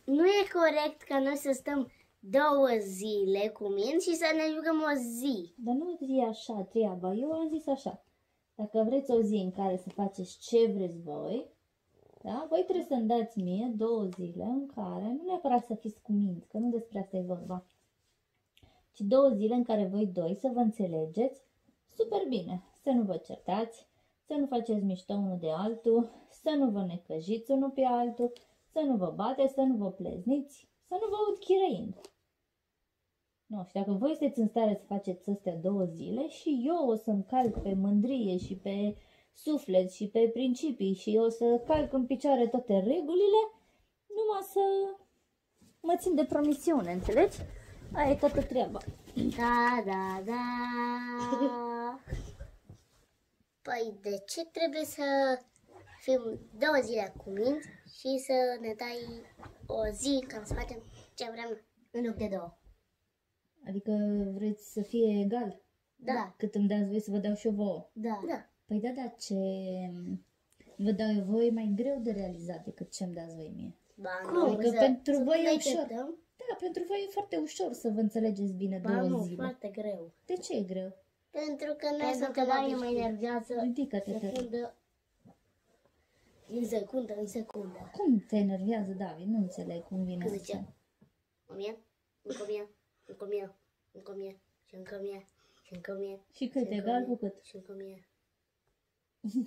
nu e corect ca noi să stăm 2 zile cu minți și să ne jucăm o zi. Dar nu e așa treaba. Eu am zis așa. Dacă vreți o zi în care să faceți ce vreți voi, da? Voi trebuie să-mi dați mie 2 zile în care, nu neapărat să fiți cu minți, că nu despre asta e vorba, ci 2 zile în care voi doi să vă înțelegeți super bine. Să nu vă certați, să nu faceți mișto unul de altul, să nu vă necăjiți unul pe altul, să nu vă bateți, să nu vă plezniți, să nu vă aud chirăind. Nu, și dacă voi sunteți în stare să faceți astea 2 zile și eu o să-mi calc pe mândrie și pe suflet și pe principii și o să calc în picioare toate regulile, numai să mă țin de promisiune, înțelegi? Aia e toată treaba. Da, da, da. Păi de ce trebuie să fim 2 zile cu minți și să ne dai o zi ca să facem ce vrem în loc de 2? Adică vreți să fie egal? Da. Cât îmi dați voi să vă dau și eu vouă? Da. Păi da, ce vă dau eu voi e mai greu de realizat decât ce îmi dați voi mie. Adică pentru voi e ușor. Da, pentru voi e foarte ușor să vă înțelegeți bine 2 zile. Foarte greu. De ce e greu? Pentru că noi suntem mai enervează. Ridică-te, te rog. În secundă. Cum te enervează, David? Nu înțeleg cum vine Când asta. zice, o mie, încă o mie, încă o mie, încă o mie, și încă o mie, și încă o mie. Și cât? Egal cu cât? Și încă o mie.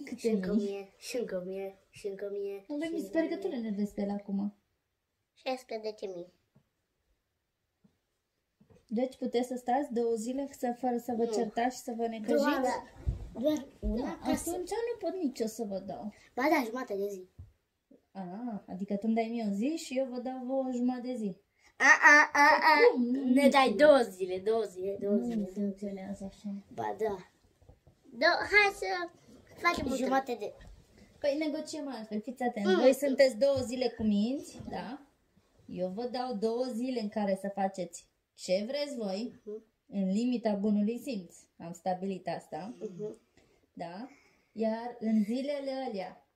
Câte Și încă o mii? mie, și încă o mie, și încă o mie. Dar mi se pare că tu le enervezi pe el acum. 16.000. Deci puteți să stați 2 zile fără să vă certați și să vă necăjiți? Doar una ca să... Atunci nu pot nici eu să vă dau. Ba da, jumate de zi. Adică tu îmi dai mie o zi și eu vă dau vouă o jumătate de zi. Ne dai 2 zile, 2 zile, 2 Nu zile. funcționează așa. Ba da. Hai să facem jumate de... Păi negociem altfel, fiți atenți. Voi sunteți 2 zile cu minți, da? Eu vă dau 2 zile în care să faceți ce vreți voi, în limita bunului simț. Am stabilit asta. Da? Iar în zilele alea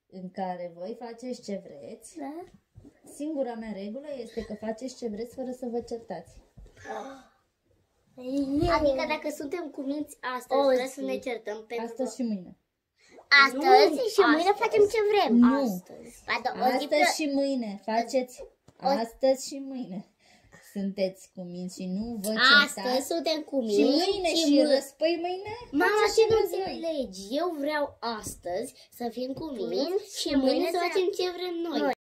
în care voi faceți ce vreți, Da? singura mea regulă este că faceți ce vreți fără să vă certați. Adică dacă suntem cu minți astăzi, trebuie să ne certăm pentru Astăzi și mâine. astăzi și mâine facem ce vrem. Nu. Astăzi. Ba da, o zi Astăzi și mâine. Faceți astăzi și mâine. Sunteți cu minți și nu vă certați. Astăzi suntem cu minți Și mâine și răspăi mâine. Mama, faceți ce nu vreți voi. înțelegi? Eu vreau astăzi să fim cu minți și mâine să facem ce vrem noi.